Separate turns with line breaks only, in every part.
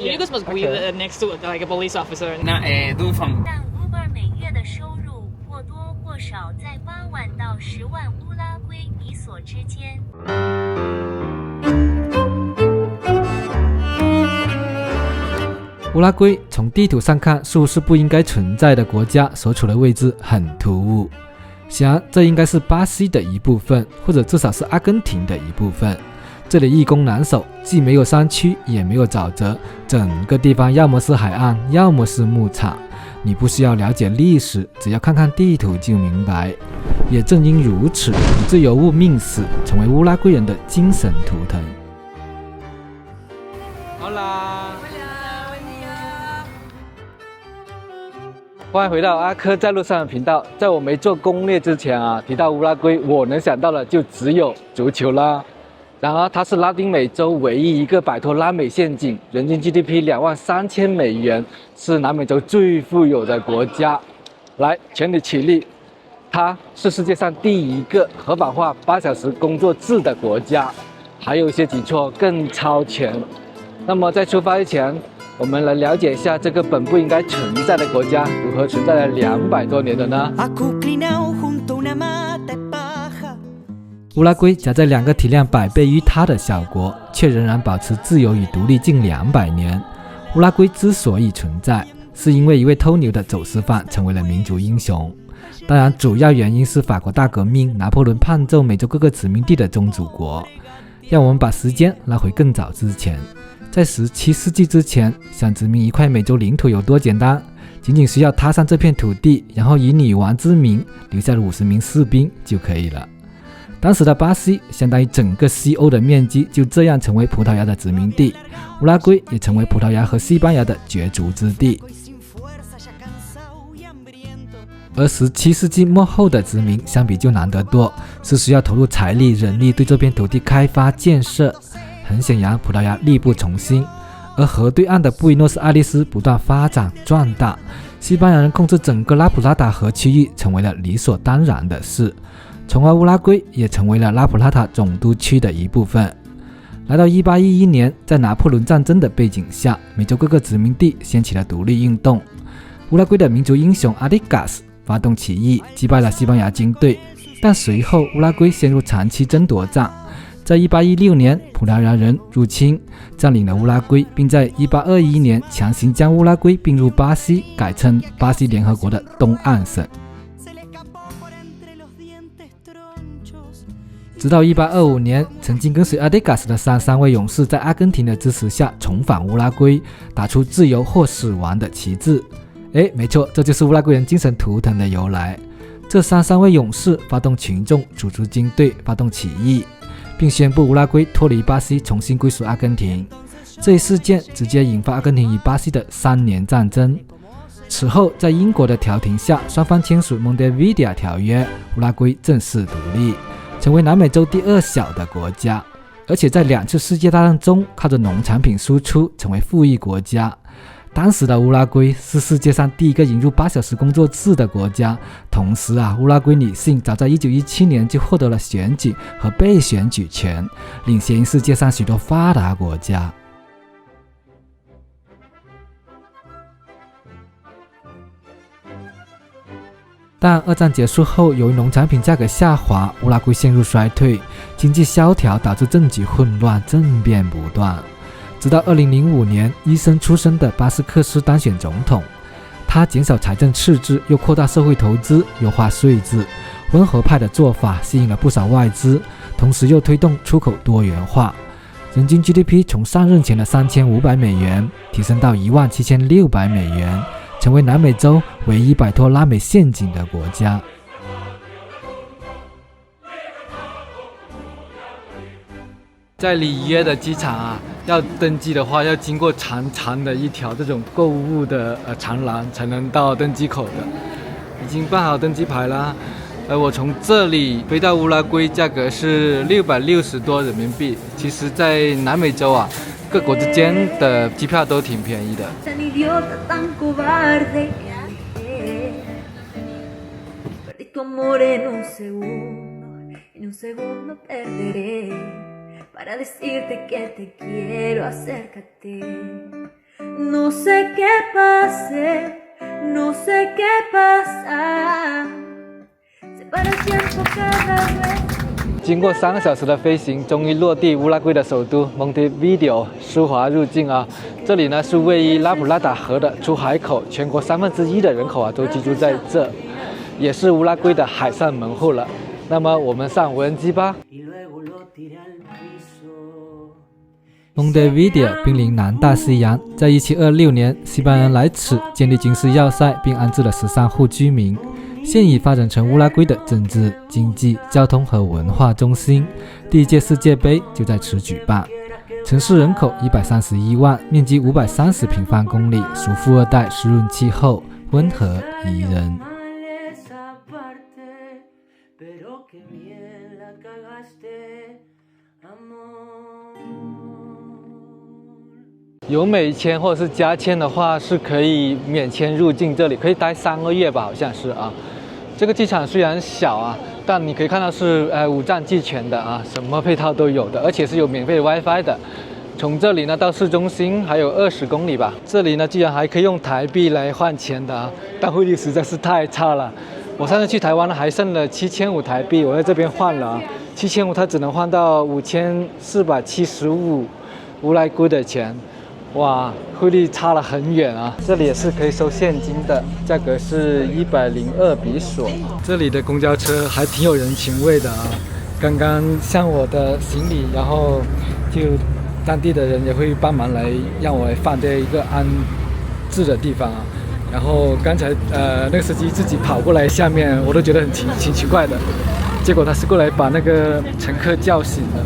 You guys must be next to like a police officer.
那路方。
但 Uber 每月的收入或多或少在8万到10万乌拉圭比索之间。
乌拉圭从地图上看似乎是不应该存在的国家，所处的位置很突兀。显然，这应该是巴西的一部分，或者至少是阿根廷的一部分。这里易攻难守，既没有山区，也没有沼泽，整个地方要么是海岸，要么是牧场。你不需要了解历史，只要看看地图就明白。也正因如此，以致游牧命死成为乌拉圭人的精神图腾。好啦。欢迎回到阿科在路上的频道。在我没做攻略之前提到乌拉圭，我能想到的就只有足球啦。然而，它是拉丁美洲唯一一个摆脱拉美陷阱、人均 GDP 23000美元，是南美洲最富有的国家。来，全体起立！它是世界上第一个合法化8小时工作制的国家，还有一些举措更超前。那么，在出发之前，我们来了解一下这个本不应该存在的国家如何存在了200多年的呢？乌拉圭夹在2个体量100倍于它的小国，却仍然保持自由与独立近200年。乌拉圭之所以存在，是因为一位偷牛的走私犯成为了民族英雄。当然，主要原因是法国大革命，拿破仑叛奏美洲各个殖民地的宗主国。让我们把时间拉回更早之前。在17世纪之前，想殖民一块美洲领土有多简单？仅仅需要踏上这片土地，然后以女王之名留下50名士兵就可以了。当时的巴西相当于整个西欧的面积，就这样成为葡萄牙的殖民地，乌拉圭也成为葡萄牙和西班牙的角逐之地。而17世纪末后的殖民相比就难得多，是需要投入财力人力对这片土地开发建设。很显然，葡萄牙力不从心，而河对岸的布宜诺斯艾利斯不断发展壮大，西班牙人控制整个拉普拉塔河区域成为了理所当然的事，从而乌拉圭也成为了拉普拉塔总督区的一部分。来到1811年，在拿破仑战争的背景下，美洲各个殖民地掀起了独立运动，乌拉圭的民族英雄阿迪加斯发动起义，击败了西班牙军队，但随后乌拉圭陷入长期争夺战。在1816年，葡萄牙人入侵，占领了乌拉圭，并在1821年强行将乌拉圭并入巴西，改称巴西联合国的东岸省。直到1825年，曾经跟随阿迪加斯的33位勇士在阿根廷的支持下重返乌拉圭，打出自由或死亡的旗帜。没错，这就是乌拉圭人精神图腾的由来。这33位勇士发动群众，组织军队，发动起义，并宣布乌拉圭脱离巴西，重新归属阿根廷。这一事件直接引发阿根廷与巴西的3年战争。此后，在英国的调停下，双方签署蒙德维迪亚条约，乌拉圭正式独立，成为南美洲第2小的国家，而且在2次世界大战中靠着农产品输出成为富裕国家。当时的乌拉圭是世界上第一个引入8小时工作制的国家，同时乌拉圭女性早在1917年就获得了选举和被选举权，领先于世界上许多发达国家。但2战结束后，由于农产品价格下滑，乌拉圭陷入衰退，经济萧条导致政局混乱，政变不断。直到2005年，医生出身的巴斯克斯当选总统，他减少财政赤字，又扩大社会投资，优化税制，温和派的做法吸引了不少外资，同时又推动出口多元化，人均 GDP 从上任前的3500美元提升到17600美元，成为南美洲唯一摆脱拉美陷阱的国家。在里约的机场要登机的话，要经过长长的一条这种购物的长廊才能到登机口的。已经办好登机牌啦。我从这里飞到乌拉圭价格是660多人民币。其实，在南美洲各国之间的机票都挺便宜的。
Para decirte que te quiero, acércate.
No sé qué pase, no sé qué pasa. Se para el tiempo cada vez.
经过3个小时的飞行，终于落地乌拉圭的首都蒙特维迪欧，舒华入境啊！这里呢是位于拉普拉达河的出海口，全国1/3的人口啊都居住在这，也是乌拉圭的海上门户了。那么我们上无人机吧。蒙特维迪欧濒临南大西洋，在1726年，西班牙人来此建立军事要塞，并安置了13户居民。现已发展成乌拉圭的政治、经济、交通和文化中心。第1届世界杯就在此举办。城市人口131万，面积530平方公里，属富二代湿润气候，温和宜人。有美签或者是加签的话，是可以免签入境这里，可以待3个月吧，好像是啊。这个机场虽然小啊，但你可以看到是5站俱全的啊，什么配套都有的，而且是有免费的 WiFi 的。从这里呢到市中心还有20公里吧。这里呢居然还可以用台币来换钱的啊，但汇率实在是太差了。我上次去台湾呢还剩了7500台币，我在这边换了啊，7500它只能换到5475乌拉圭的钱。哇，汇率差了很远啊！这里也是可以收现金的，价格是102比索。这里的公交车还挺有人情味的啊！刚刚像我的行李，然后就当地的人也会帮忙来让我放在一个安置的地方啊。然后刚才那个司机自己跑过来下面，我都觉得挺奇怪的。结果他是过来把那个乘客叫醒的，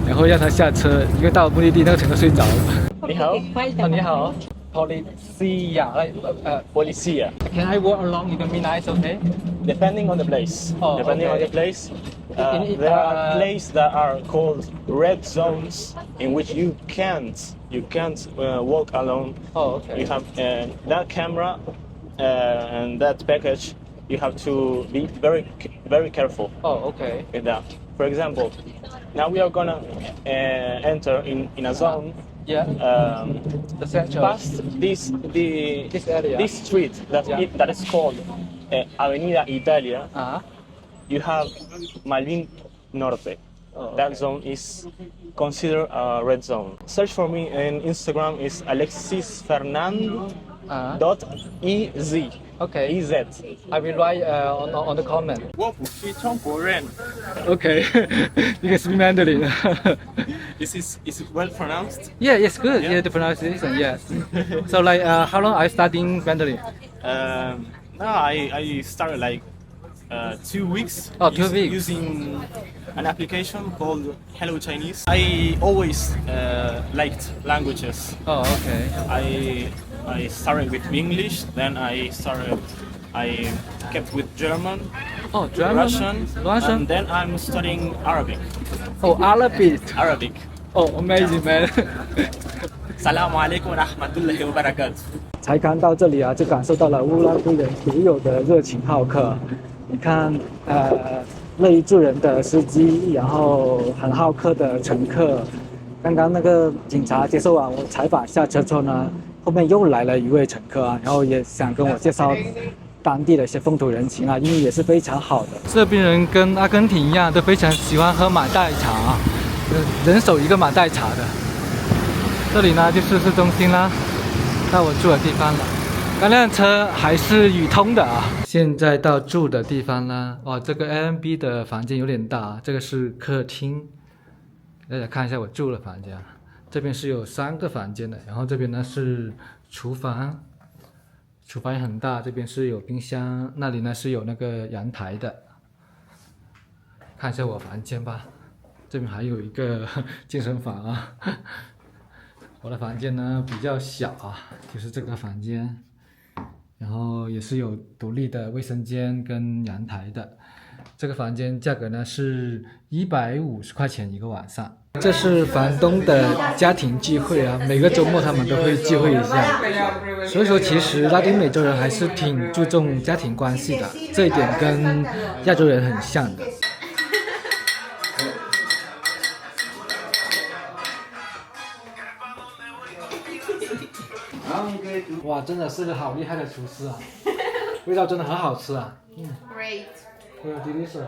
然后让他下车，因为到目的地那个乘客睡着了。你好，你好 ，Policia，
Policia.
Can I walk along? You can be nice, okay?
Depending on the place.
Oh,
Depending
okay.
on the place.
In-
There are places that are called red zones in which you can't walk alone.
Oh, okay.
You have that camera and that package. You have to be very careful
Oh, okay.
with that. For example, now we are gonna enter in a zone.
Yeah. The central.
Past this
area.
this street that is called Avenida Italia. You have Malvin Norte.
Oh, okay.
That zone is considered a red zone. Search for me on Instagram is Alexis Fernando. .ez.
Okay.
EZ.
I will write on the comment.
我不是中国人.
Okay. You can speak Mandarin.
Is it well pronounced?
Yeah, it's good. Yeah, the pronunciation. Yes. So like, how long are you studying Mandarin?
No, I started like 2 weeks.
Oh, 2 weeks.
Using an application called Hello Chinese. I always liked languages.
Oh, okay.
I started with English, then I kept with German,
Oh, German.
Russian, and then I'm studying Arabic.
Oh, Arabic.
Arabic.
Oh, amazing, man.
Assalamu alaikum wa rahmatullahi wa barakatuh.
才刚到这里啊，就感受到了乌拉圭人独有的热情好客。你看，乐于助人的司机，然后很好客的乘客。刚刚那个警察接受完我采访下车之后呢，后面又来了一位乘客啊，然后也想跟我介绍当地的一些风土人情啊，英语也是非常好的。这边人跟阿根廷一样，都非常喜欢喝马黛茶啊，人手一个马黛茶的。这里呢就是市中心啦，到我住的地方了。刚辆车还是宇通的啊。现在到住的地方啦，哇，这个 Airbnb 的房间有点大，这个是客厅。大家看一下我住的房间，这边是有3个房间的，然后这边呢是厨房，厨房也很大，这边是有冰箱，那里呢是有那个阳台的。看一下我房间吧，这边还有一个健身房啊。我的房间呢比较小啊，就是这个房间，然后也是有独立的卫生间跟阳台的。这个房间价格呢是150块钱一个晚上。这是房东的家庭聚会啊，每个周末他们都会聚会一下。所以说，其实拉丁美洲人还是挺注重家庭关系的，这一点跟亚洲人很像的。哇，真的是个好厉害的厨师啊！味道真的很好吃啊。
Great.
delicious.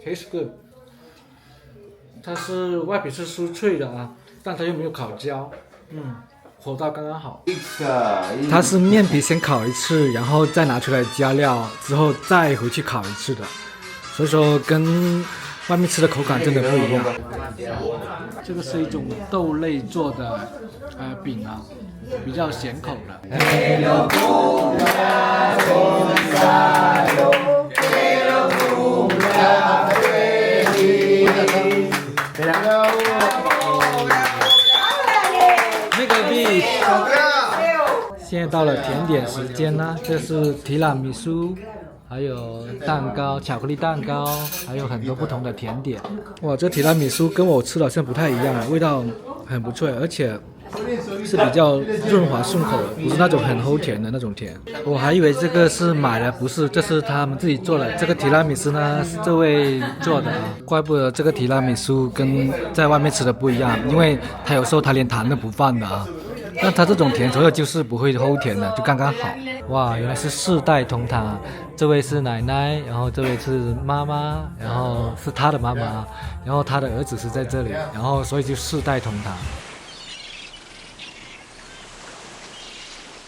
Tastes good. 它是外皮是酥脆的啊，但它又没有烤焦，火候刚刚好。它是面皮先烤一次，然后再拿出来加料，之后再回去烤一次的，所以说跟外面吃的口感真的不一样。这个是一种豆类做的饼啊，比较咸口的。那个币。现在到了甜点时间啦，这是提拉米苏，还有蛋糕、巧克力蛋糕，还有很多不同的甜点。哇，这提拉米苏跟我吃的好像不太一样啊，味道很不错，而且是比较润滑顺口的，不是那种很齁甜的那种甜。我还以为这个是买的，不是，这是他们自己做的。这个提拉米苏呢是这位做的啊，怪不得这个提拉米苏跟在外面吃的不一样，因为他有时候他连糖都不放的啊。那它这种甜所以就是不会齁甜的，就刚刚好。哇，原来是4代同堂，这位是奶奶，然后这位是妈妈，然后是他的妈妈，然后他的儿子是在这里，然后所以就4代同堂。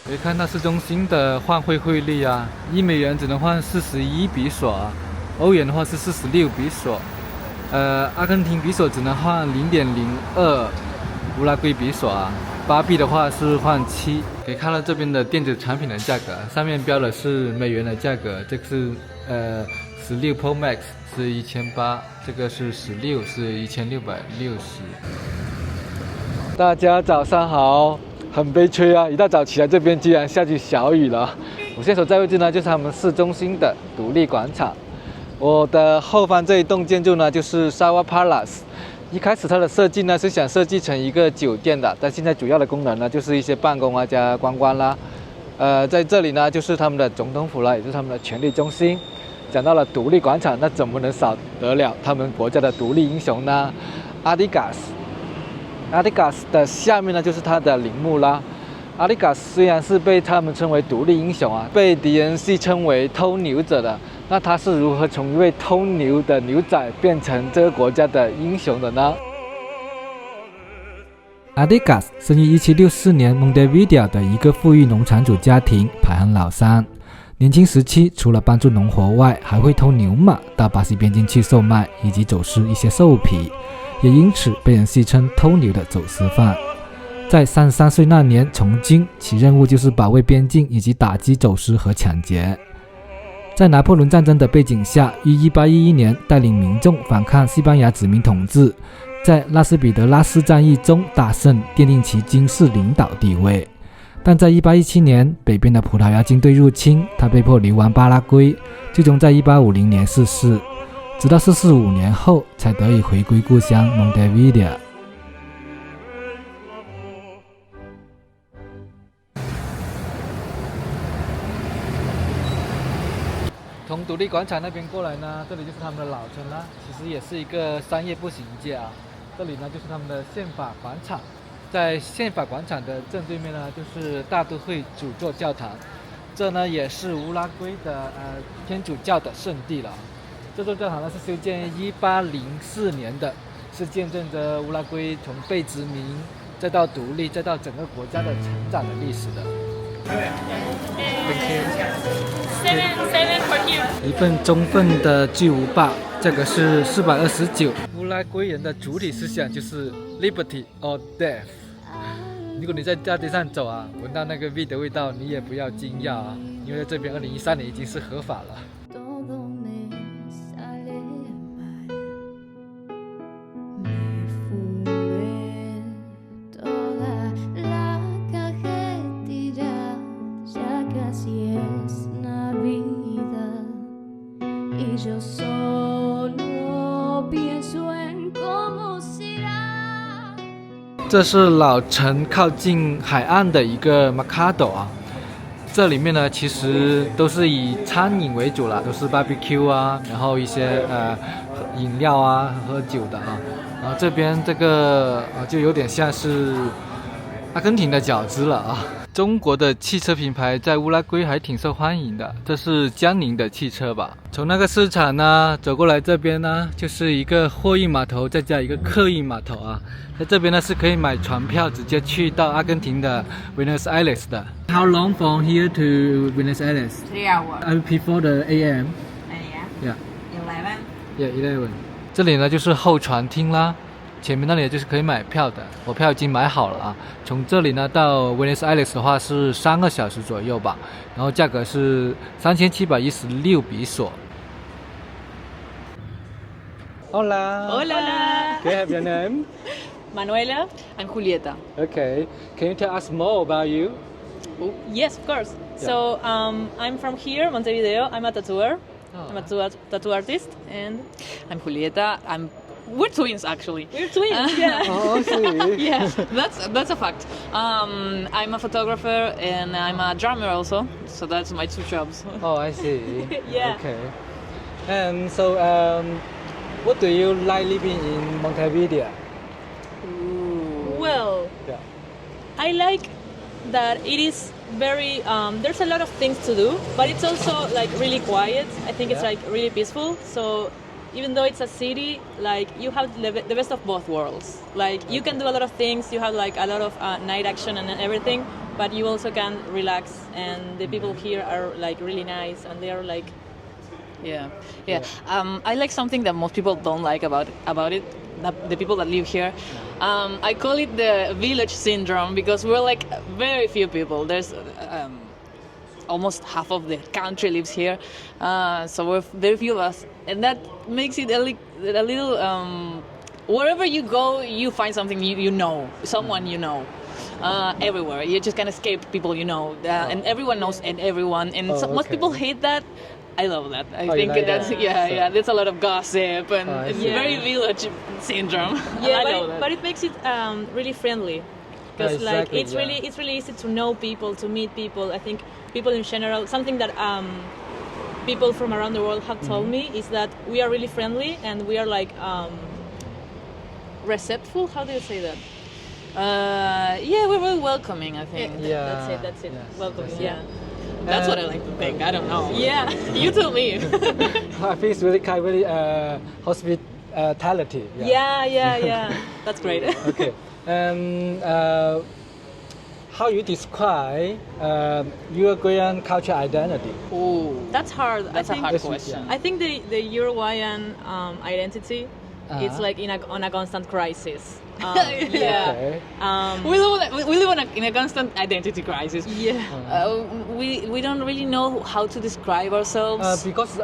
可以看到市中心的换汇汇率啊，1美元只能换41比索啊，欧元的话是46比索，阿根廷比索只能换0.02乌拉圭比索啊。8币的话是换7，可以看到这边的电子产品的价格，上面标的是美元的价格，这个是16 Pro Max 是1800，这个是16是1660。大家早上好，很悲催啊！一大早起来这边居然下起小雨了。我现在所在位置呢，就是他们市中心的独立广场。我的后方这一栋建筑呢，就是沙瓦 Palace。一开始它的设计呢是想设计成一个酒店的，但现在主要的功能呢就是一些办公啊加观光啦。在这里呢就是他们的总统府了，也就是他们的权力中心。讲到了独立广场，那怎么能少得了他们国家的独立英雄呢？阿迪嘎斯。阿迪嘎斯的下面呢就是他的陵墓啦。阿迪嘎斯虽然是被他们称为独立英雄啊，被敌人戏称为偷牛者的。那他是如何从一位偷牛的牛仔变成这个国家的英雄的呢？阿迪嘎斯生于1764年蒙德维迪亚的一个富裕农场主家庭，排行老3。年轻时期除了帮助农活外，还会偷牛马到巴西边境去售卖，以及走私一些兽皮，也因此被人戏称偷牛的走私犯。在33岁那年从军，其任务就是保卫边境以及打击走私和抢劫。在拿破仑战争的背景下，于1811年带领民众反抗西班牙殖民统治，在拉斯比德拉斯战役中大胜，奠定其军事领导地位。但在1817年，北边的葡萄牙军队入侵，他被迫流亡巴拉圭，最终在1850年逝世，直到45年后才得以回归故乡蒙德维迪亚。从独立广场那边过来呢，这里就是他们的老城啦，其实也是一个商业步行街啊。这里呢就是他们的宪法广场，在宪法广场的正对面呢就是大都会主座教堂，这呢也是乌拉圭的天主教的圣地了。这座教堂呢是修建1804年的，是见证着乌拉圭从被殖民再到独立再到整个国家的成长的历史的。一份中份的巨无霸，这个是429。乌拉圭人的主体思想就是 liberty or death。如果你在大街上走啊，闻到那个 weed 的味道，你也不要惊讶啊，因为在这边2013年已经是合法了。这是老城靠近海岸的一个 Mercado 啊，这里面呢其实都是以餐饮为主啦，都是 barbecue 啊，然后一些饮料啊、喝酒的啊。然后这边这个就有点像是阿根廷的饺子了啊！中国的汽车品牌在乌拉圭还挺受欢迎的，这是江宁的汽车吧？从那个市场呢走过来这边呢，就是一个货运码头，再加一个客运码头啊。在这边呢是可以买船票直接去到阿根廷的 Buenos Aires 的。How long from here to Buenos Aires?
3 hours.
I prefer the AM.
Yeah.
Yeah.
11.
Yeah, 11. 这里呢就是候船厅啦。前面那里就是可以买票的，我票已经买好了啊。从这里呢到 Buenos Aires 的话是3个小时左右吧，然后价格是3716比索。Hola.
Hola.
Can I have your name?
Manuela and Julieta.
Okay. Can you tell us more about you?
Oh, yes, of course. So I'm from here, Montevideo. I'm a tattooer. I'm a tattoo artist, and I'm Julieta. We're twins, actually. We're twins. Yeah.
Oh, see.
Yeah, that's a fact. I'm a photographer and I'm a drummer also. So that's my 2 jobs.
Oh, I see.
Yeah.
Okay. And so, what do you like living in Montevideo?
Well,
Yeah.
I like that it is very there's a lot of things to do, but it's also like really quiet. I think it's
Yeah.
like really peaceful. So even though it's a city, like you have the best of both worlds. Like you can do a lot of things, you have like a lot of night action and everything, but you also can relax, and the people here are like really nice, and they are like yeah. I like something that most people don't like about it, the people that live here. I call it the village syndrome, because we're like very few people. There's almost half of the country lives here, so we're very few of us, and that makes it a little wherever you go you find something you know, someone you know. Everywhere you just can't escape people you know, and everyone knows and everyone, and most
okay.
people hate that. I love that. I
you
think
like
that's
that?
yeah. There's a lot of gossip, and
I
it's
see.
very village syndrome.
Yeah,
I love that.
but it makes it really friendly, because like
Exactly,
it's really easy to know people, to meet people. I think people in general, something that people from around the world have told me is that we are really friendly, and we are like receptive. How do you say that?
Yeah, we're very welcoming, I think.
Yeah.
That's it.
Yes,
Welcoming.
that's
Yeah.
That's what I like to think. I don't know.
Yeah.
You tell me.
I think it's really kind, really hospitality.
Yeah. That's great.
Okay. And how you describe Uruguayan cultural identity?
Ooh,
That's hard.
that's
I
a
think,
hard question.
I think the Uruguayan identity, it's like on a constant crisis. Yeah.
Okay.
We live in a constant identity crisis.
Yeah.
We don't really know how to describe ourselves.
Because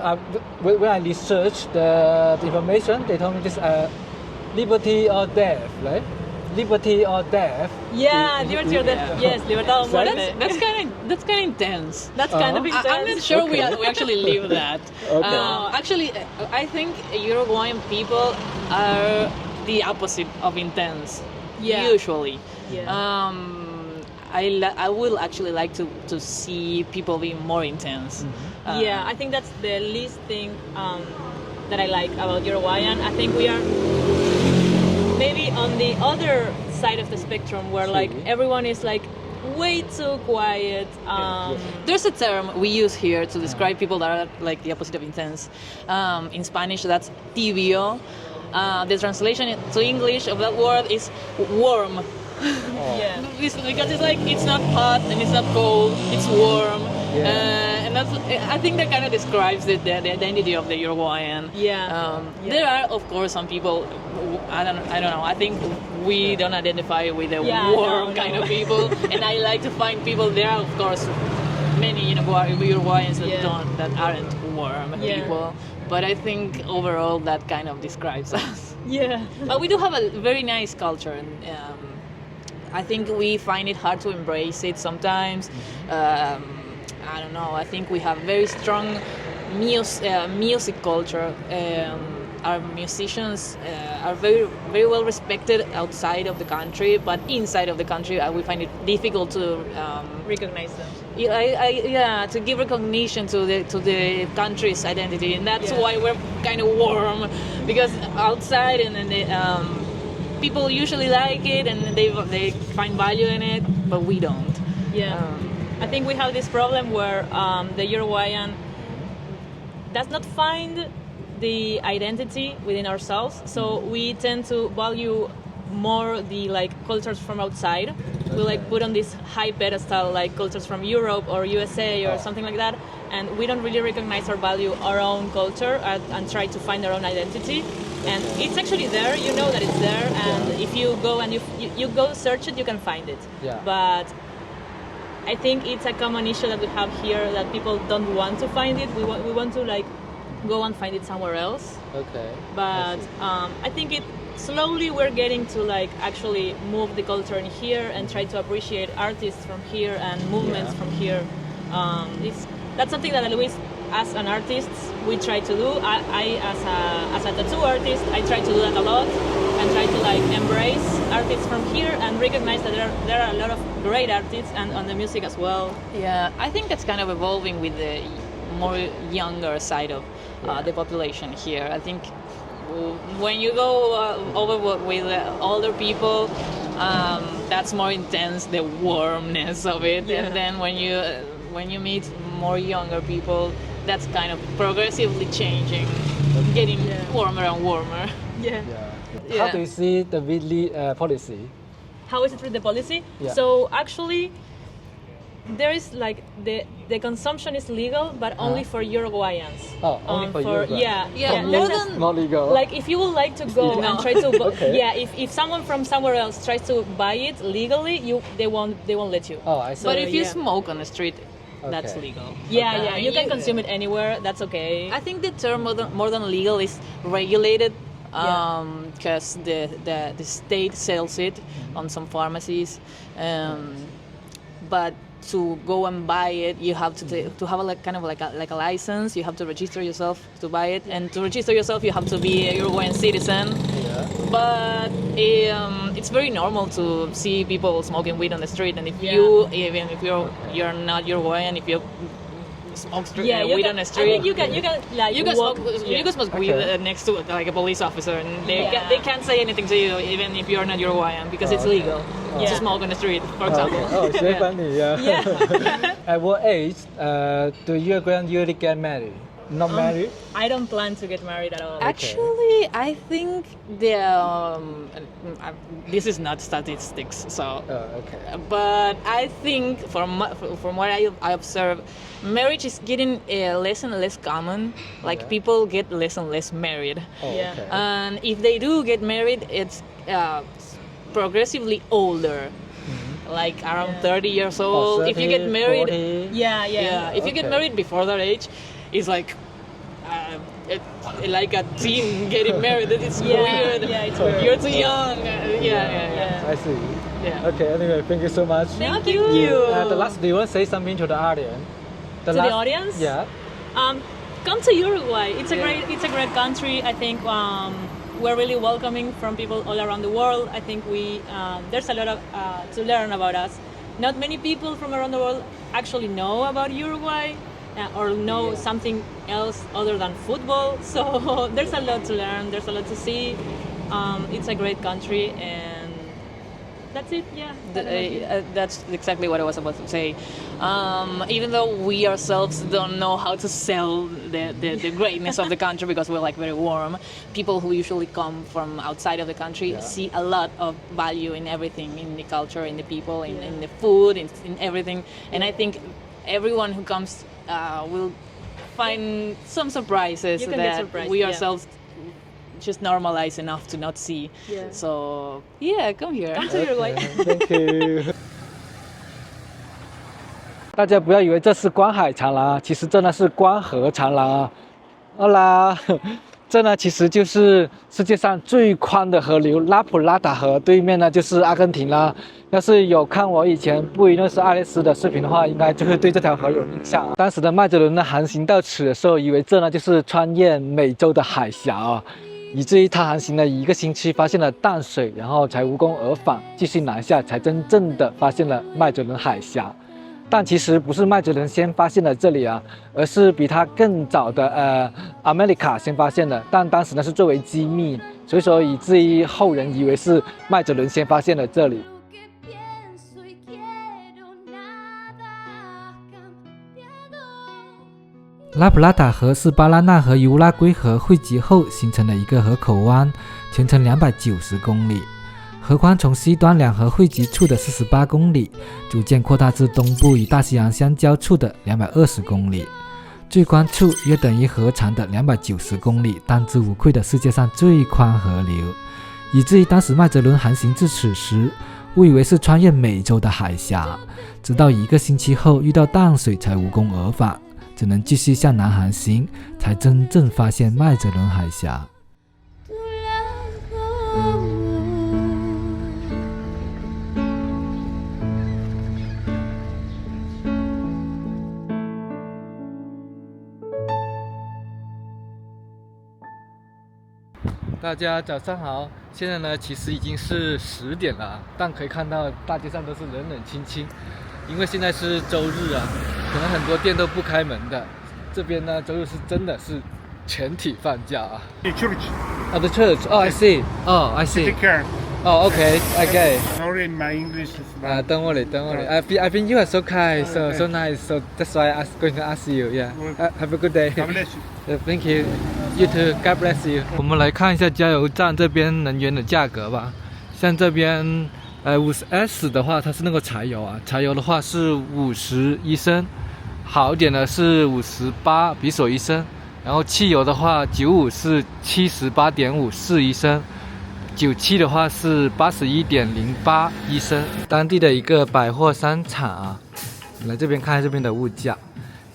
when I researched the information, they told me this liberty or death, right? Liberty or death.
Yeah, liberty or death. Yes, libertad o muerte.
That's kind of intense.
That's kind of intense.
I'm not sure we actually live that.
Okay.
Actually, I think Uruguayan people are the opposite of intense.
Yeah.
Usually.
Yeah.
I will actually like to see people be more intense.
Yeah, I think that's the least thing that I like about Uruguayan. I think we are maybe on the other side of the spectrum, where like everyone is like way too quiet.
There's a term we use here to describe people that are like the opposite of intense. In Spanish, that's tibio. The translation to English of that word is warm.
Yeah.
Because it's like it's not hot and it's not cold, it's warm. And that's, I think that kind of describes the identity of the Uruguayan.
Yeah.
There are, of course, some people. I don't know. I think we don't identify with the warm kind of people, and I like to find people. There are, of course, many Uruguayans that aren't warm people. But I think overall that kind of describes us.
Yeah.
But we do have a very nice culture, and I think we find it hard to embrace it sometimes. I don't know. I think we have very strong music culture. Our musicians are very, very well respected outside of the country, but inside of the country, we find it difficult to
Recognize them.
to give recognition to the country's identity, and that's why we're kind of warm, because outside and
people usually like it and they find value in it, but we don't.
Yeah. I think we have this problem where the Uruguayan does not find the identity within ourselves, so we tend to value more the like cultures from outside. We like put on this high pedestal like cultures from Europe or USA or something like that, and we don't really recognize or value our own culture and try to find our own identity. And it's actually there, you know that it's there, and if you go and you go search it, you can find it.
Yeah.
But I think it's a common issue that we have here, that people don't want to find it. We want to like go and find it somewhere else.
Okay.
But I think slowly we're getting to like actually move the culture in here and try to appreciate artists from here and movements from here. That's something that Luis, as an artist, we try to do. I as a tattoo artist, I try to do that a lot and try to like embrace artists from here and recognize that there are a lot of great artists and on the music as well.
Yeah, I think that's kind of evolving with the more younger side of the population here. I think when you go over with older people, that's more intense, the warmness of it.
Yeah.
And then when you meet more younger people, that's kind of progressively changing, getting warmer and warmer.
Yeah.
How do you see the Whitley policy?
How is it with the policy?
Yeah.
So actually, there is like the consumption is legal, but only for Uruguayans.
Oh, only for Uruguay.
Yeah.
more
there's
than-
Not legal.
like if you would like to go and try to
Okay.
if someone from somewhere else tries to buy it legally, they won't let you.
Oh, I see.
But if you
yeah.
smoke on the street, that's
Okay.
legal.
Yeah, you can consume it anywhere. That's okay.
I think the term more than legal is regulated, because the state sells it on some pharmacies, but to go and buy it, you have to have a license. You have to register yourself to buy it, and to register yourself, you have to be a Uruguayan citizen.
Yeah.
But it's very normal to see people smoking weed on the street, and if even if you're not Uruguayan, if you smoke
you
weed
can,
on the street,
I think you can like
you can
walk,
smoke. You can smoke weed next to like a police officer, and they can't say anything to you, even if you're not Uruguayan, because it's legal to smoke on the street, for example.
Okay. Oh, it's very funny. Yeah.
Yeah.
At what age do Uruguayan usually get married? Not married?
I don't plan to get married at all.
Actually, I think this is not statistics, so.
Oh, okay.
But I think from what I observe, marriage is getting less and less common. Like people get less and less married,
Oh,
Yeah.
okay.
and if they do get married, it's progressively older, like around 30 years old. If you get
30,
married,
40.
yeah, if you get
Okay.
married before that age, it's like like a teen getting married. It's weird.
Yeah, it's weird.
You're too young. Yeah.
I see.
Yeah.
Okay, anyway, thank you so much.
Thank you.
The last, do you want to say something to the audience?
To the audience?
Yeah.
Come to Uruguay. It's a great country. I think we're really welcoming from people all around the world. I think there's a lot of to learn about us. Not many people from around the world actually know about Uruguay or know something else other than football. So there's a lot to learn. There's a lot to see. It's a great country, and that's it. Yeah.
That's exactly what I was about to say. Even though we ourselves don't know how to sell the greatness of the country, because we're like very warm, people who usually come from outside of the country see a lot of value in everything, in the culture, in the people, in the food, in everything. And I think everyone who comes will find some surprises
You can get
that
surprised,
we
yeah.
ourselves just normalize enough to not see.
Yeah.
So yeah, come here.
Come to Uruguay.
Thank you. 大家不要以为这是观海长廊啊，其实这呢是观河长廊啊。好啦，这呢其实就是世界上最宽的河流拉普拉达河，对面呢就是阿根廷啦。要是有看我以前不一认识爱丽丝的视频的话，应该就会对这条河有印象。当时的麦哲伦呢航行到此的时候，以为这呢就是穿越美洲的海峡啊，以至于他航行了1个星期，发现了淡水，然后才无功而返，继续南下，才真正的发现了麦哲伦海峡。但其实不是麦哲伦先发现了这里啊，而是比他更早的America 先发现的，但当时呢是最为机密，所以说以至于后人以为是麦哲伦先发现了这里。拉普拉塔河是巴拉那河与乌拉圭河汇集后形成的一个河口湾，全长290公里。河宽从西端两河汇集处的48公里，逐渐扩大至东部与大西洋相交处的220公里，最宽处约等于河长的290公里，当之无愧的世界上最宽河流。以至于当时麦哲伦航行至此时，误以为是穿越美洲的海峡，直到1个星期后遇到淡水才无功而返，只能继续向南航行，才真正发现麦哲伦海峡。大家早上好，现在呢其实已经是10点了，但可以看到大街上都是冷冷清清，因为现在是周日啊，可能很多店都不开门的。这边呢周日是真的是全体放假啊。The church. Oh, I see. Oh, I see.
Take care.
Oh, okay. Okay.
Sorry, my English is bad.
Don't worry. I think you are so kind, so nice. So that's why I'm going to ask you. Yeah. Have a good day.
God bless you.
Thank you. You too. God bless you. 我们来看一下加油站这边能源的价格吧。像这边50S 的话，它是那个柴油啊，柴油的话是51升，好一点的是58比索1升。然后汽油的话，95是78.54一升，97的话是81.08一升。当地的一个百货商场啊，来这边看这边的物价，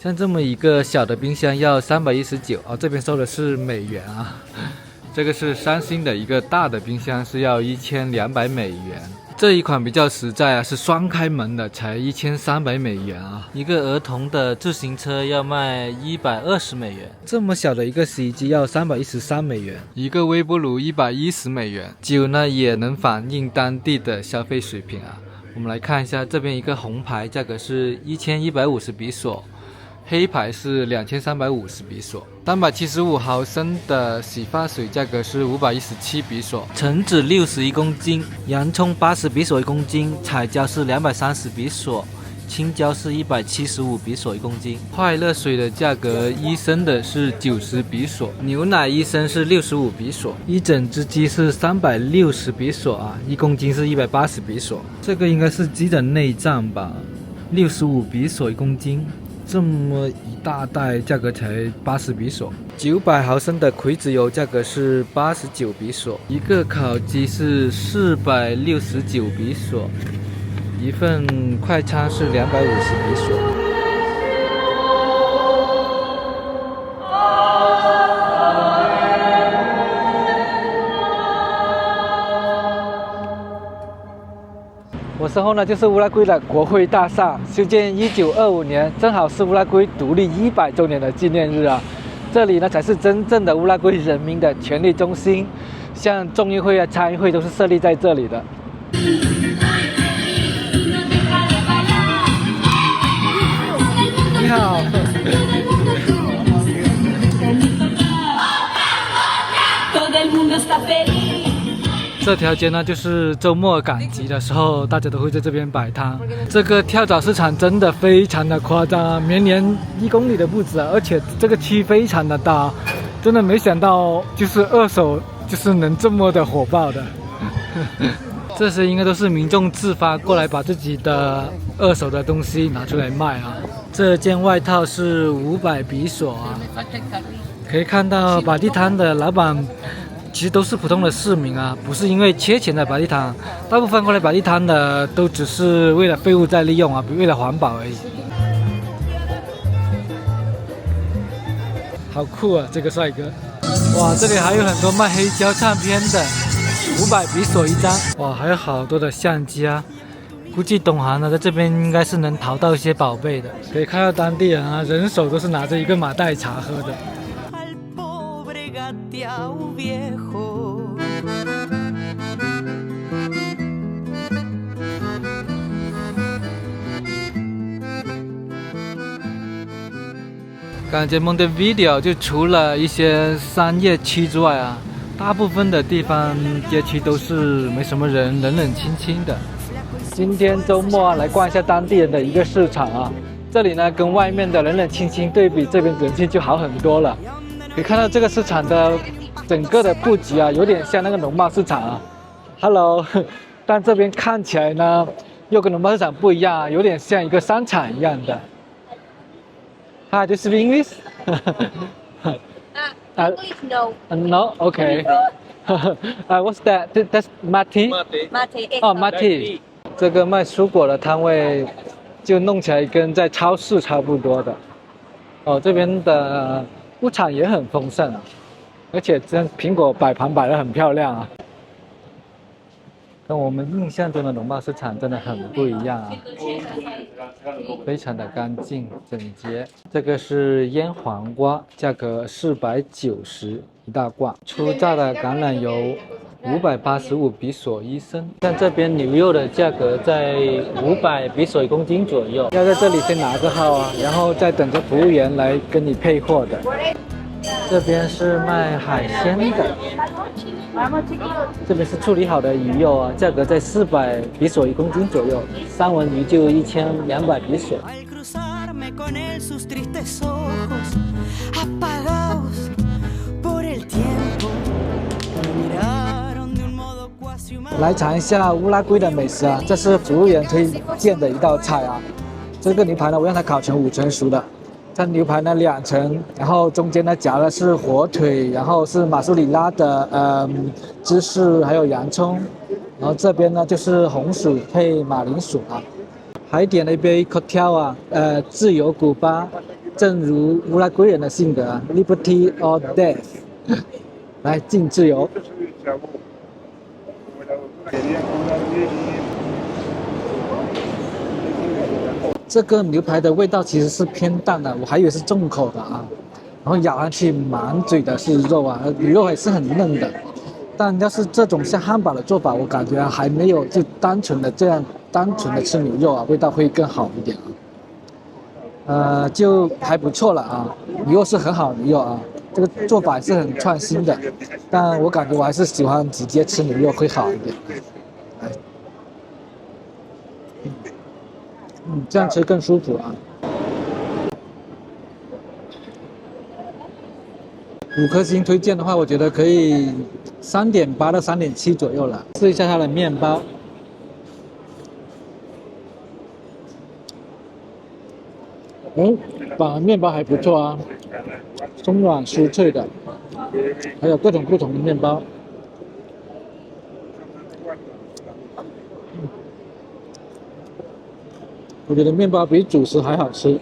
像这么一个小的冰箱要319哦，这边收的是美元啊。这个是三星的一个大的冰箱是要1200美元。这一款比较实在啊，是双开门的，才1300美元啊。一个儿童的自行车要卖120美元，这么小的一个洗衣机要313美元，一个微波炉110美元。酒呢也能反映当地的消费水平啊。我们来看一下这边一个红牌价格是1150比索，黑牌是2350比索。375毫升的洗发水价格是517比索，橙子61公斤，洋葱80比索1公斤，彩椒是230比索，青椒是175比索1公斤。快乐水的价格1升的是90比索，牛奶1升是65比索，一整只鸡是360比索啊，1公斤是180比索。这个应该是鸡的内脏吧，65比索1公斤。这么一大袋，价格才80比索。900毫升的葵籽油价格是89比索，一个烤鸡是469比索，一份快餐是250比索。我身后呢就是乌拉圭的国会大厦，修建1925年，正好是乌拉圭独立100周年的纪念日啊。这里呢才是真正的乌拉圭人民的权力中心，像众议会啊、参议会都是设立在这里的。你好。这条街呢，就是周末赶集的时候，大家都会在这边摆摊。这个跳蚤市场真的非常的夸张啊，绵延1公里的不止啊，而且这个区非常的大，真的没想到就是二手就是能这么的火爆的。这些应该都是民众自发过来把自己的二手的东西拿出来卖啊。这件外套是500比索啊，可以看到摆地摊的老板其实都是普通的市民啊，不是因为缺钱的摆地摊，大部分过来摆地摊的都只是为了废物再利用啊，为了环保而已。好酷啊，这个帅哥！哇，这里还有很多卖黑胶唱片的，500比索一张。哇，还有好多的相机啊，估计懂行的在这边应该是能淘到一些宝贝的。可以看到当地人啊，人手都是拿着一个马黛茶喝的。感觉Montevideo就除了一些商业区之外啊，大部分的地方街区都是没什么人，冷冷清清的。今天周末啊，来逛一下当地人的一个市场啊。这里呢，跟外面的冷冷清清对比，这边人气就好很多了。可以看到这个市场的整个的布局啊，有点像那个农贸市场啊。Hello， 但这边看起来呢，又跟农贸市场不一样啊，有点像一个商场一样的。Hi, do you speak English?
English, no.
No, okay. What's that? That's mati.
Mate.
哦，mati。这个卖蔬果的摊位，就弄起来跟在超市差不多的。哦，这边的物产也很丰盛啊，而且这苹果摆盘摆得很漂亮啊。跟我们印象中的农贸市场真的很不一样啊，非常的干净整洁。这个是腌黄瓜，价格490一大罐。初榨的橄榄油585比索1升。像这边牛肉的价格在500比索1公斤左右。要在这里先拿个号啊，然后再等着服务员来跟你配货的。这边是卖海鲜的。这边是处理好的鱼肉啊，价格在400比索1公斤左右，三文鱼就1200比索。来尝一下乌拉圭的美食啊，这是服务员推荐的一道菜啊。这个牛排呢，我让它烤成5成熟的。这牛排呢2层，然后中间呢夹的是火腿，然后是马苏里拉的芝士，还有洋葱，然后这边呢就是红薯配马铃薯啊，还点了一杯 cocktail 啊，自由古巴，正如乌拉圭人的性格啊 ，Liberty or Death， 来敬自由。这个牛排的味道其实是偏淡的，我还以为是重口的啊。然后咬上去满嘴的是肉啊，鱼肉也是很嫩的。但要是这种像汉堡的做法，我感觉还没有就单纯的吃牛肉啊，味道会更好一点啊。就还不错了啊，牛肉是很好的牛肉啊，这个做法也是很创新的。但我感觉我还是喜欢直接吃牛肉会好一点。这样吃更舒服啊。5颗星推荐的话，我觉得可以3.8到3.7左右了。试一下它的面包，反而面包还不错啊，松软酥脆的，还有各种不同的面包。我觉得面包比主食还好吃。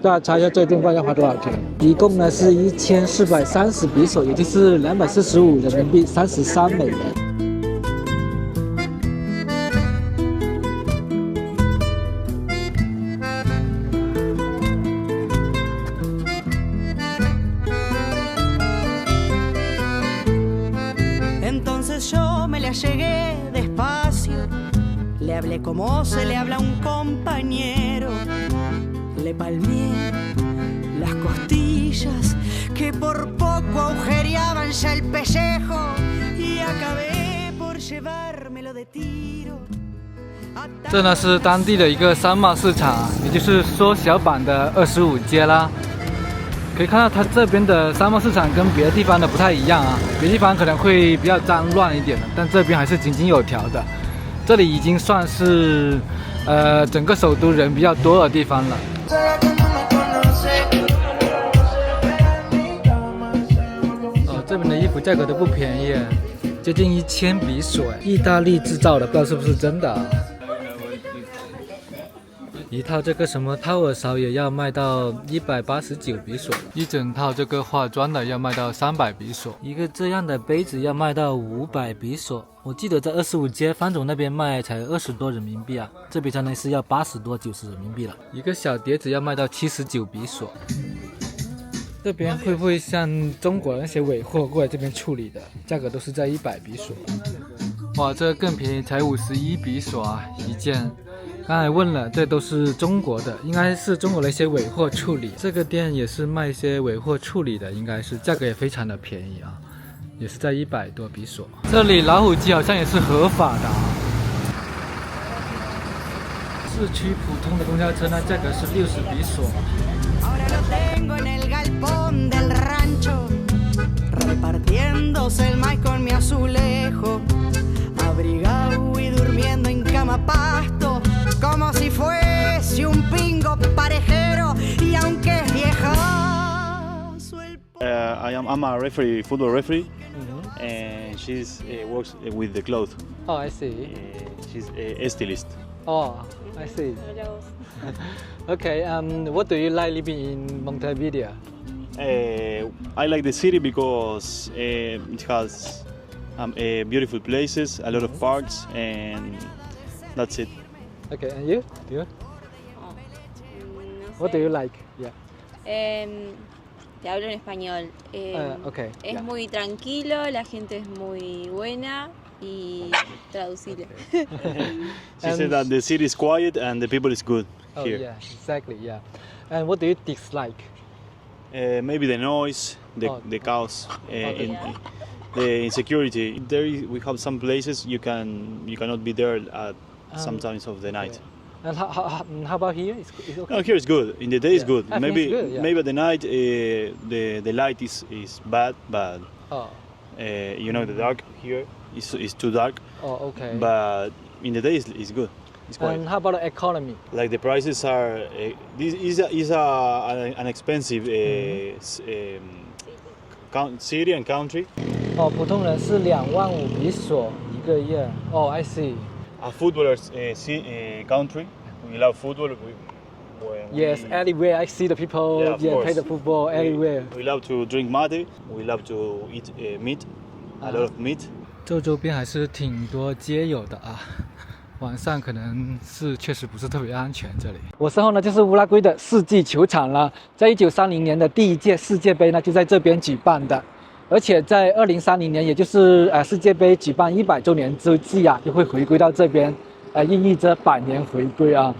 大家猜一下这顿饭要花多少钱？一共呢是1430比索，也就是245人民币，33美元。
Entonces yo me la llegué despacio, le hablé como se le habla a un compañero, le palmé las costillas que por poco agujereaban ya el pellejo y acabé por llevármelo de tiro.
这呢是当地的一个商贸市场，也就是缩小版的25街啦。可以看到它这边的商贸市场跟别的地方的不太一样啊，别的地方可能会比较脏乱一点的，但这边还是井井有条的。这里已经算是整个首都人比较多的地方了。这边的衣服价格都不便宜，接近1000比索，意大利制造的，不知道是不是真的啊。一套这个什么掏耳勺也要卖到189比索，一整套这个化妆的要卖到300比索，一个这样的杯子要卖到500比索。我记得在25街方总那边卖才20多人民币啊，这边相当于是要80多90人民币了。一个小碟子要卖到79比索。这边会不会像中国那些尾货过来这边处理的，价格都是在100比索。哇，这个更便宜，才51比索啊一件。刚才问了，这都是中国的，应该是中国的一些尾货处理。这个店也是卖一些尾货处理的，应该是价格也非常的便宜啊。也是在100多比索。这里老虎机好像也是合法的啊。市区普通的公交车呢，价格是60比索。
Ahora lo tengo en el galpón del rancho, repartiéndose el maíz con mi azulejo, abrigado y durmiendo en cama pasto, como si fuese un pingo parejero, y aunque es viejazo el...
I'm a referee, football referee, and she's works with the clothes.
Oh, I see.
She's a stylist.
Oh, I see. Okay, what do you like living in Montevideo?
I like the city because it has beautiful places, a lot of parks, and that's it.
Okay, and you? What do you like? Yeah.
Te hablo en español.
Okay.
Es
yeah.
muy tranquilo, la gente es muy buena y traducible.
She said that the city is quiet and the people is good
Oh,
here.
yeah, exactly, yeah. And what do you dislike?
Maybe the noise, the chaos, the insecurity. We have some places you cannot be there at some times of the night.
And how about here? It's okay?
No, here is good. In the day it's good.
I think
Maybe
it's good, yeah.
maybe at the night the light is bad, but
Oh,
the dark here is too dark.
oh, okay.
But in the day it's good. It's quiet.
And how about the economy?
Like the prices are. This is an expensive city and country.
哦，普通人是25000比索一个月。哦，I see.
A footballers country. We love football.
Yes, everywhere I see the people
Yeah, of course.
play the football everywhere.
We love to drink mate. We love to eat meat. A lot of meat.
这周边还是挺多街友的啊。晚上可能是确实不是特别安全这里。我身后呢就是乌拉圭的世纪球场了，在1930年的第1届世界杯呢就在这边举办的，而且在2030年，也就是世界杯举办100周年之际啊，就会回归到这边，意味着100年回归啊。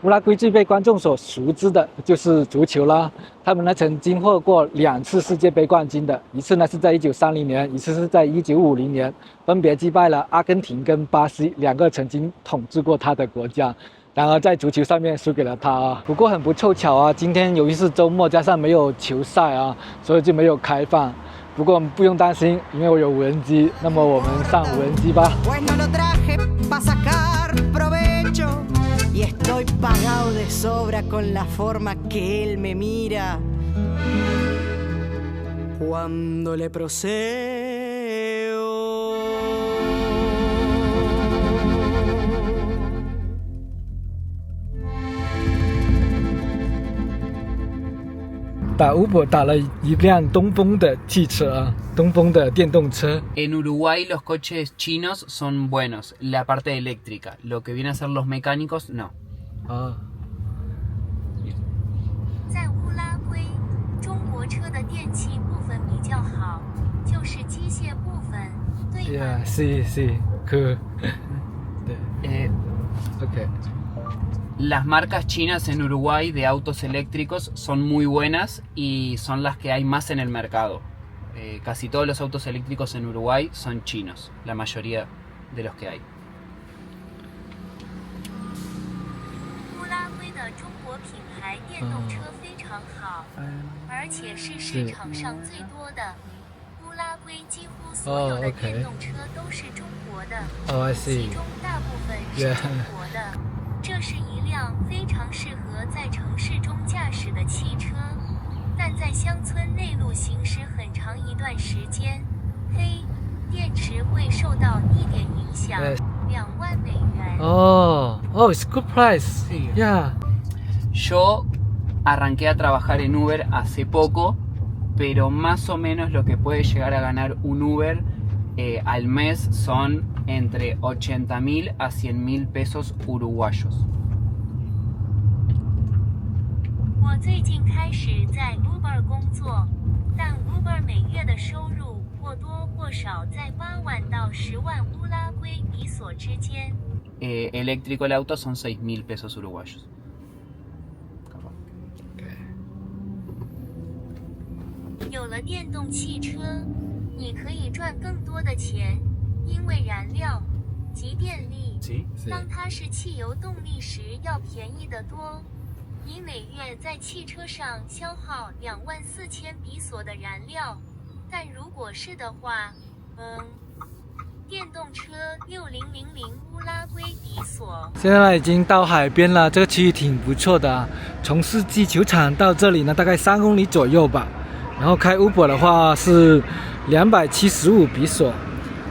乌拉圭最被观众所熟知的就是足球啦，他们呢曾经获过2次世界杯冠军的，一次呢是在1930年，一次是在1950年，分别击败了阿根廷跟巴西2个曾经统治过他的国家。然而在足球上面输给了他啊。不过很不凑巧啊，今天由于是周末，加上没有球赛啊，所以就没有开放。不过不用担心，因为我有无人机。那么我们上无人机吧。
Y estoy pagado de sobra con la forma que él me mira cuando le proseo.
Uber 打了一辆东风的汽车啊，东风的电动车。
En Uruguay los coches chinos son buenos, la parte eléctrica, lo que viene a ser los mecánicos no.
啊。
在乌拉圭，中国车的电气部分比较好，就是机械部分，对吗？
Yeah, sí, cool. 对。Okay.
Las marcas chinas en Uruguay de autos eléctricos son muy buenas y son las que hay más en el mercado. Casi todos los autos eléctricos en Uruguay son chinos, la mayoría de los que hay.
乌拉圭的中国品牌电动车非常好，而且是市场上最多的。乌拉圭几乎所有的电动车都是中国的，其中大部分是中国的。这是一辆非常适合在城市中驾驶的汽车，但在乡村内陆行驶很长一段时间，电池会受到低点影响。2万美元。
Oh, it's good price. Yeah.
Yo arranqué a trabajar en Uber hace poco, pero más o menos lo que puede llegar a ganar un Uber al mes son entre 80.000 a 100.000 pesos uruguayos.
我最近开始在 Uber 工作，但 Uber 每月的收入或多或少在8万到10万乌拉圭比索之间。
Eléctrico el auto son 6.000 pesos uruguayos.
有了电动汽车，你可以赚更多的钱，因为燃料及电力，当它是汽油动力时要便宜得多。你每月在汽车上消耗24000比索的燃料，但如果是的话，电动车6000乌拉圭比索。
现在呢已经到海边了，这个区域挺不错的啊。从世纪球场到这里呢，大概3公里左右吧。然后开 Uber 的话是275比索，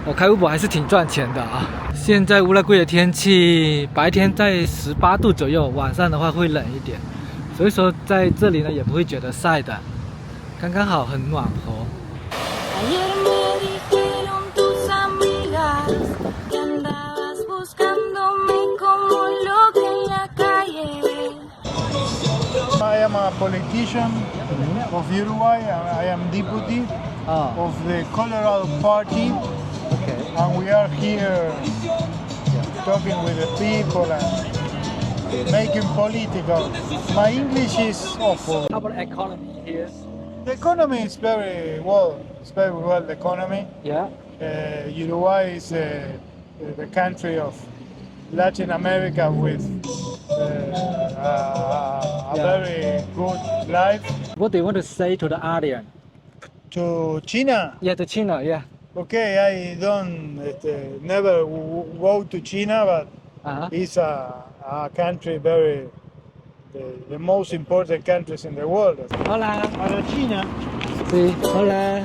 我开 Uber 还是挺赚钱的啊。现在乌拉圭的天气，白天在18度左右，晚上的话会冷一点，所以说在这里呢也不会觉得晒的，刚刚好，很暖和。
I am a politician of Uruguay. I am deputy of the Colorado Party. And we are here talking with the people and making political. My English is awful.
How about economy here?
The economy is very well. It's very well the economy.
Yeah.
Uruguay is the country of Latin America with a very good life.
What do you want to say to the audience?
To China?
Yeah, to China, yeah.
Okay, I don't never go to China, but it's a country very the most important countries in the world.
Hola.
Para China.
Sí, hola.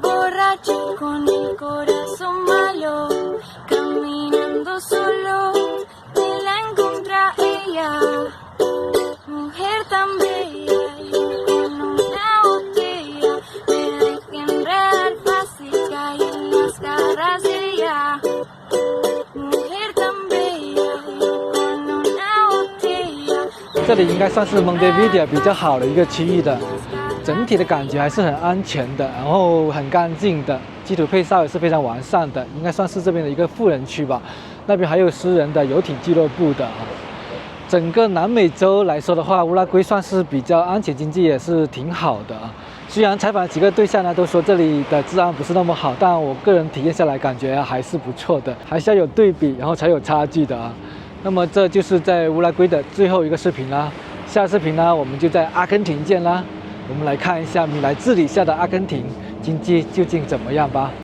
Borracho con el corazón malo, caminando solo, me la encontré ella, mujer tan bella y con una botella, me dejé enredar fácil, caí en las garras de ella, mujer tan bella y con una botella。
这里应该算是蒙特维迪亚比较好的一个区域的。整体的感觉还是很安全的，然后很干净的，基础配套也是非常完善的，应该算是这边的一个富人区吧。那边还有私人的游艇俱乐部的啊。整个南美洲来说的话，乌拉圭算是比较安全，经济也是挺好的啊。虽然采访几个对象呢都说这里的治安不是那么好，但我个人体验下来感觉还是不错的，还是要有对比，然后才有差距的啊。那么这就是在乌拉圭的最后一个视频啦，下视频呢我们就在阿根廷见啦。我们来看一下米莱治理下的阿根廷经济究竟怎么样吧。